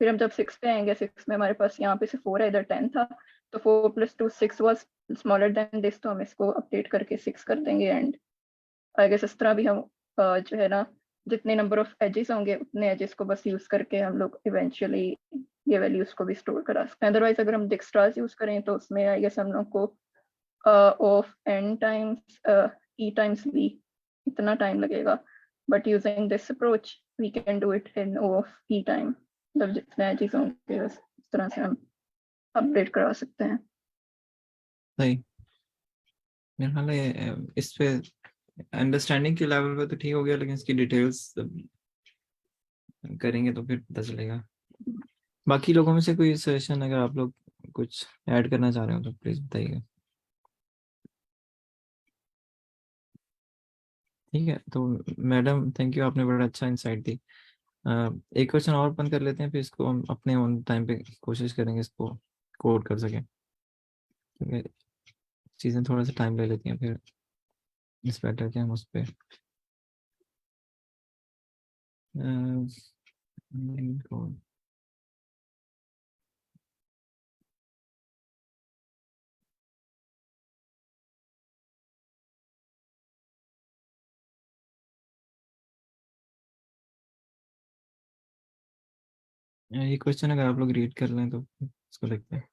फिर हम जब 6 पे आएंगे, 6 में हमारे पास यहाँ पे से 4 है, इधर 10 था, तो 4 + 2 6 वाज स्मॉलर देन दिस, तो हम इसको अपडेट करके 6 कर देंगे। एंड आई गेस इस तरह भी हम जो है ना, जितने नंबर ऑफ एजेस होंगे उतने एजेस को बस यूज करके हम लोग इवेंचुअली ये वैल्यूज को भी स्टोर करा सकते हैं। अदरवाइज अगर हम डिक्स्ट्रास यूज करें तो उसमें आई गेस हम लोग को of n times e times v इतना टाइम लगेगा, but using this approach we can do it in o of e time. मतलब जितने चीजों के इस तरह से हम अपडेट करा सकते हैं। सही। मेरे ख्याल है इस पे अंडरस्टैंडिंग के लेवल पे तो ठीक हो गया, लेकिन इसकी डिटेल्स करेंगे तो फिर पता चलेगा। बाकी लोगों में से कोई सजेशन अगर आप लोग कुछ ऐड करना चाह रहे हो तो प्लीज बताइए। ठीक है, तो मैडम थैंक यू, आपने बड़ा अच्छा इंसाइट दी। एक क्वेश्चन और ओपन कर लेते हैं, फिर इसको हम अपने ओन टाइम पे कोशिश करेंगे इसको कोड कर सकें, क्योंकि चीज़ें थोड़ा सा टाइम ले लेती हैं, फिर इस बेटर के हम उस पर ये क्वेश्चन अगर आप लोग रीड कर लें तो इसको लिखते हैं।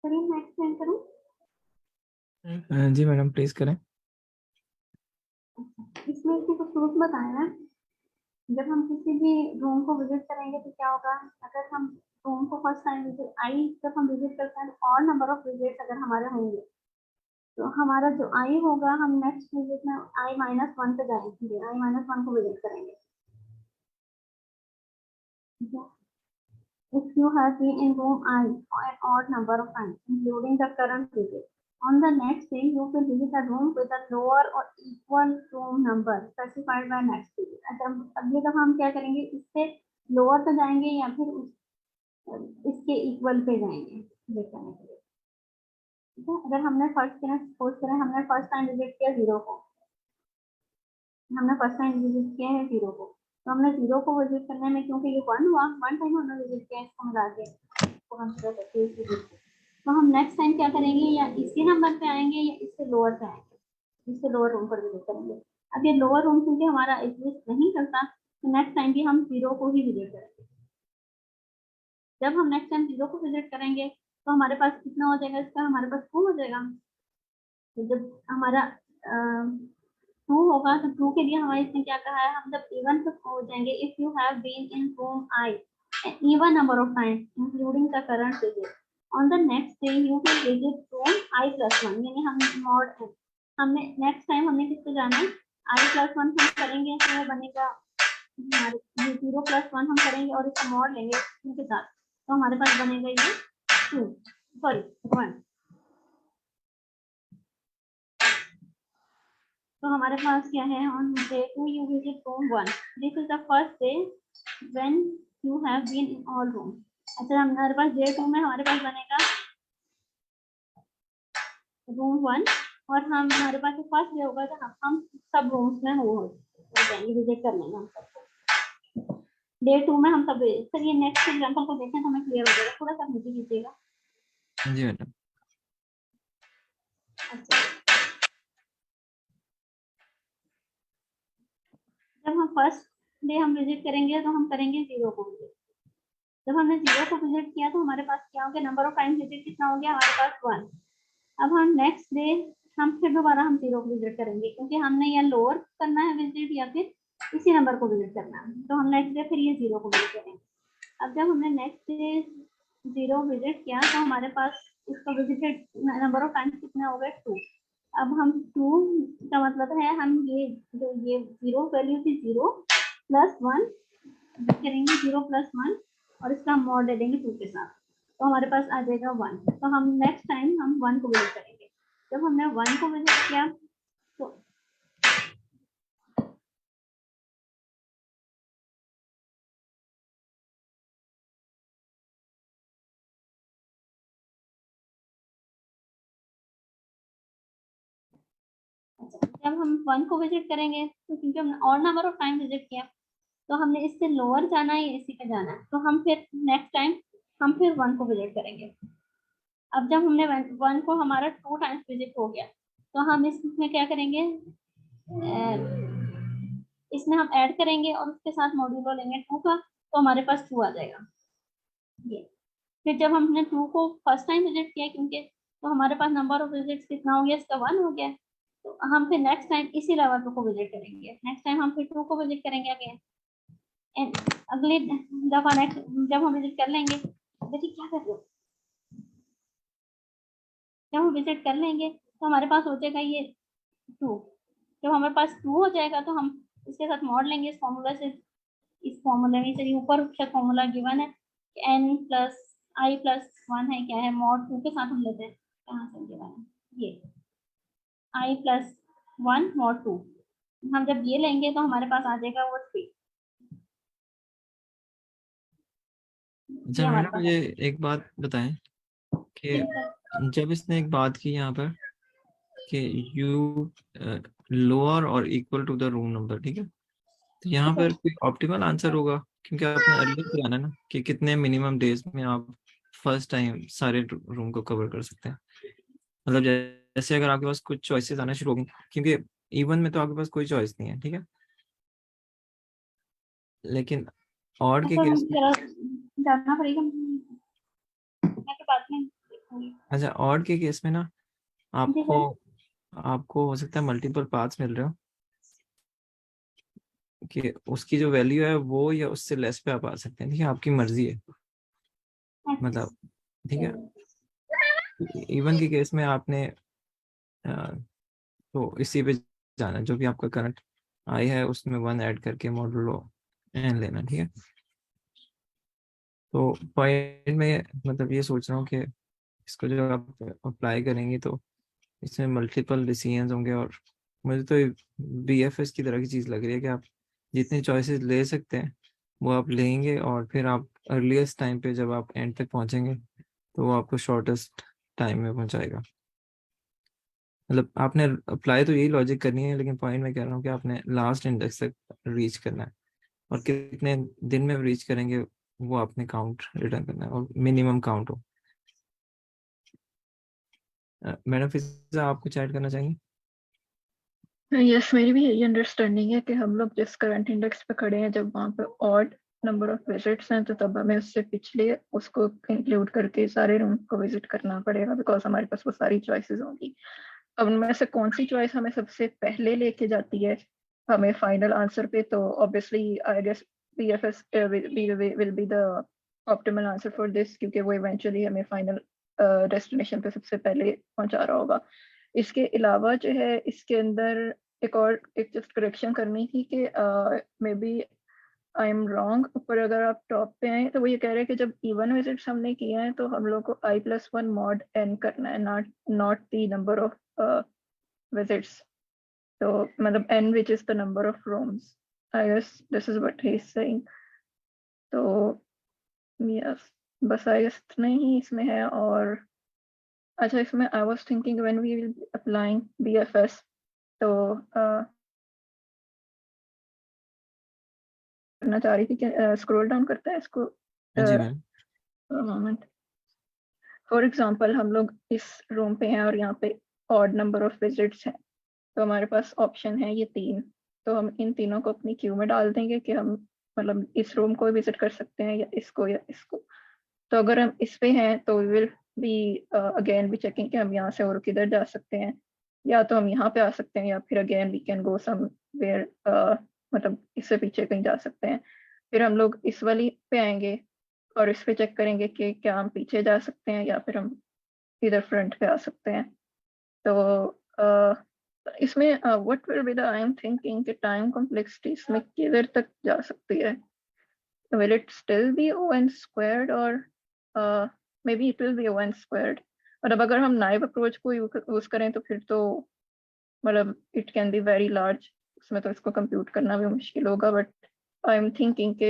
चलिए मैं एक्सप्लेन करूँ। जी मैडम प्लीज करें। इसमें इसने कुछ रूल्स बताया है। जब हम किसी भी रूम को विजिट करेंगे तो क्या होगा, अगर हम रूम को फर्स्ट टाइम विजिट आई जब हम विजिट करते हैं और नंबर ऑफ विजिट अगर हमारे होंगे तो हमारा जो आई होगा हम नेक्स्ट विजिट में I-1 पे जाएंगे, I-1 को विजिट करेंगे। ठीक है? If you have been in room I an odd number of times, including the current visit, on the next day you will visit a room with a lower or equal room number specified by next visit. अच्छा अगली दफा हम क्या करेंगे, इससे lower पे जाएंगे या फिर इसके इक्वल पे जाएंगे विजिट करने के लिए। ठीक है, अगर हमने सपोज करें हमने फर्स्ट टाइम विजिट किया 0 को, हमने फर्स्ट टाइम विजिट किया है 0 को, तो हमने 0 को विजिट करने में क्योंकि ये 1 हुआ, 1 टाइम हमने विजिट किया इसको मिला के तो हम कर सकते हैं इसी विजिट। तो हम नेक्स्ट टाइम क्या करेंगे, या इसी नंबर पे आएंगे या इससे लोअर पे आएंगे, इससे लोअर रूम पर विजिट करेंगे। अब ये लोअर रूम क्योंकि हमारा एग्जिस्ट नहीं करता तो नेक्स्ट टाइम भी हम 0 को ही विजिट करेंगे। जब हम नेक्स्ट टाइम 0 को विजिट करेंगे तो हमारे पास कितना हो जाएगा, इसका हमारे पास 2 हो जाएगा। तो जब हमारा 2 होगा तो 2 के लिए हमारे इसने क्या कहा है, हम जब इवन पे हो जाएंगे, if you have been in room I an even number of times including the current visit, on the next day you will visit room I+1, यानी हम मॉड हमने नेक्स्ट टाइम हमने किसको जाना है I+1 हम करेंगे तो वो बनेगा हमारे 0+1 हम करेंगे और इसका मॉड लेंगे इनके साथ तो हमारे पास बनेगा ये 2 सॉरी 1। तो हमारे पास क्या है, on day 2 you visit room 1, this is the first day when you have been in all rooms। अच्छा हमारे पास day 2 में हमारे पास बनेगा room 1 और हम हमारे पास फर्स्ट डे होगा तो हम सब रूम्स में हो जाएंगे विजिट करने में। हम सबको डे 2 में हम सब सर ये नेक्स्ट एग्जांपल को देखें तो हमें क्लियर हो जाएगा, थोड़ा सा नीचे कीजिएगा। जी मैडम। अच्छा जब हम फर्स्ट डे हम विजिट करेंगे तो हम करेंगे 0 को विजिट। जब हमने 0 को विजिट किया तो हमारे पास क्या हो गया, नंबर ऑफ टाइम विजिट कितना हो गया हमारे पास 1। अब हम नेक्स्ट डे हम फिर दोबारा हम 0 को विजिट करेंगे क्योंकि हमने या लोअर करना है विजिट या फिर इसी नंबर को विजिट करना है, तो हम नेक्स्ट डे फिर ये 0 को विजिट करेंगे। अब जब हमने नेक्स्ट डे 0 विजिट किया तो हमारे पास इसका विजिटेड नंबर ऑफ टाइम्स कितना हो गया 2। अब हम 2 का मतलब है हम ये जो ये 0 वैल्यू थी 0+1 करेंगे 0+1 और इसका मॉड दे देंगे 2 के साथ तो हमारे पास आ जाएगा 1। तो हम नेक्स्ट टाइम हम 1 को विजिट करेंगे। जब हमने 1 को विजिट किया तो जब हम 1 को विजिट करेंगे तो क्योंकि हमने और नंबर ऑफ टाइम विजिट किया तो हमने इससे लोअर जाना है या इसी पे जाना है, तो हम फिर नेक्स्ट टाइम हम फिर 1 को विजिट करेंगे। अब जब हमने 1 को हमारा 2 टाइम्स विजिट हो गया तो हम इसमें क्या करेंगे, इसमें हम ऐड करेंगे और उसके साथ मॉड्यूलो लेंगे 2 का तो हमारे पास 2 आ जाएगा ये। फिर जब हमने 2 को फर्स्ट टाइम विजिट किया क्योंकि तो हमारे पास नंबर ऑफ विजिट्स कितना हो गया, इसका 1 हो गया, तो हम फिर नेक्स्ट टाइम इसी लेवल को विजिट करेंगे। नेक्स्ट टाइम हम फिर 2 को विजिट करेंगे अगेन, अगली दफा नेक्स्ट जब हम विजिट कर लेंगे, देखिए क्या कर रहे हो, जब हम विजिट कर लेंगे तो हमारे पास हो जाएगा ये 2। जब हमारे पास 2 हो जाएगा तो हम इसके साथ मॉड लेंगे इस फॉर्मूला से, इस फॉर्मूला में चलिए ऊपर फॉर्मूला गिवन है n+i+1 है, क्या है मॉड 2 के साथ हम लेते हैं, कहाँ से गिवन है ये i+1 मॉड 2। हम जब ये लेंगे तो हमारे पास आ जाएगा वो 3। अच्छा मैडम मुझे एक बात बताएं कि जब इसने एक बात की यहाँ पर कि यू लोअर और equal to the room number, ठीक है, तो यहाँ पर कोई ऑप्टिमल आंसर होगा क्योंकि आपने अर्लियर बताया ना कि कितने मिनिमम डेज में आप फर्स्ट टाइम सारे रूम को कवर कर सकते हैं। मतलब जैसे अगर आपके पास कुछ चॉइसेस आना शुरू होंगी क्योंकि इवन में तो आपके पास कोई चॉइस नहीं है, ठीक है, लेकिन ऑड के केस में जानना पड़ेगा मैं तो बाद में अच्छा, ऑड के केस में ना जी आपको सर। आपको हो सकता है मल्टीपल पाथ्स मिल रहे हो कि उसकी जो वैल्यू है वो या उससे लेस पे आप आ सकते हैं, ठीक है, आपकी मर्जी है, मतलब ठीक है। इवन के केस में आपने तो इसी पे जाना, जो भी आपका करंट आई है उसमें 1 ऐड करके मॉडुलो n लेना, ठीक है। तो पॉइंट में मतलब ये सोच रहा हूँ कि इसको जब आप अप्लाई करेंगे तो इसमें मल्टीपल डिसीजंस होंगे, और मुझे तो BFS की तरह की चीज़ लग रही है कि आप जितनी चॉइसेस ले सकते हैं वो आप लेंगे, और फिर आप अर्लीस्ट टाइम पे जब आप एंड तक पहुंचेंगे तो वो आपको शॉर्टेस्ट टाइम में पहुंचाएगा। मतलब आपने अप्लाई तो यही लॉजिक करनी है, लेकिन पॉइंट मैं कह रहा हूँ कि आपने लास्ट इंडेक्स तक रीच करना है, और कितने दिन में रीच करेंगे वो आपने काउंट रिटर्न करना है, और मिनिमम काउंट हो। मैडम फिजा आप कुछ ऐड करना चाहेंगे? यस, मेरी भी यही अंडरस्टैंडिंग है कि हम लोग जिस करंट इंडेक्स पे खड़े हैं, जब वहाँ पे ऑड नंबर ऑफ विजिट्स हैं तो तब हमें उससे पिछले उसको इंक्लूड करके सारे रूम को विजिट करना पड़ेगा, बिकॉज हमारे पास वो सारी चॉइसेस होंगी। अब उनमें से कौन सी चॉइस हमें सबसे पहले लेके जाती है हमें फाइनल आंसर पे, तो obviously I guess BFS will be the optimal answer for this, क्योंकि वो इवेंचुअली हमें फाइनल डेस्टिनेशन पे सबसे पहले पहुंचा रहा होगा। इसके अलावा जो है इसके अंदर एक जस्ट करेक्शन करनी थी कि maybe I am wrong, पर अगर आप टॉप पे आए तो वो ये कह रहे हैं कि जब इवन विजिट्स हमने किए हैं तो हम लोग को I+1 mod n करना है, not the number of visits. So, मतलब n which is the number of rooms. I guess this is what he is saying. तो yes, बस I guess इतना ही इसमें है। और अच्छा, इसमें I was thinking when we will be applying BFS, तो करना चाह रही थी कि स्क्रॉल डाउन करता है इसको जी मैम। मोमेंट। फॉर एग्जांपल हम लोग इस रूम पे हैं और यहाँ पे ऑड नंबर ऑफ विजिट्स हैं, तो हमारे पास ऑप्शन है ये 3, तो हम इन तीनों को अपनी क्यू में डाल देंगे कि हम मतलब इस रूम को विजिट कर सकते हैं या इसको। तो अगर हम इस पे हैं तो वी विल बी अगेन भी चेकिंग कि हम यहाँ से और किधर जा सकते हैं, या तो हम यहाँ पे आ सकते हैं, या फिर again we can go somewhere, मतलब इससे पीछे कहीं जा सकते हैं। फिर हम लोग इस वाली पे आएंगे और इस पे चेक करेंगे कि क्या हम पीछे जा सकते हैं या फिर हम इधर फ्रंट पे आ सकते हैं। तो इसमें what will be the I am thinking कि टाइम कॉम्प्लेक्सिटी इसमें किधर तक जा सकती है? Will it still be O(n squared और may be it will be O(n squared)? और अब अगर हम नाइव अप्रोच को यूज करें तो फिर तो मतलब it can be very large, उसमें तो इसको कंप्यूट करना भी मुश्किल होगा, बट आई एम थिंकिंग कि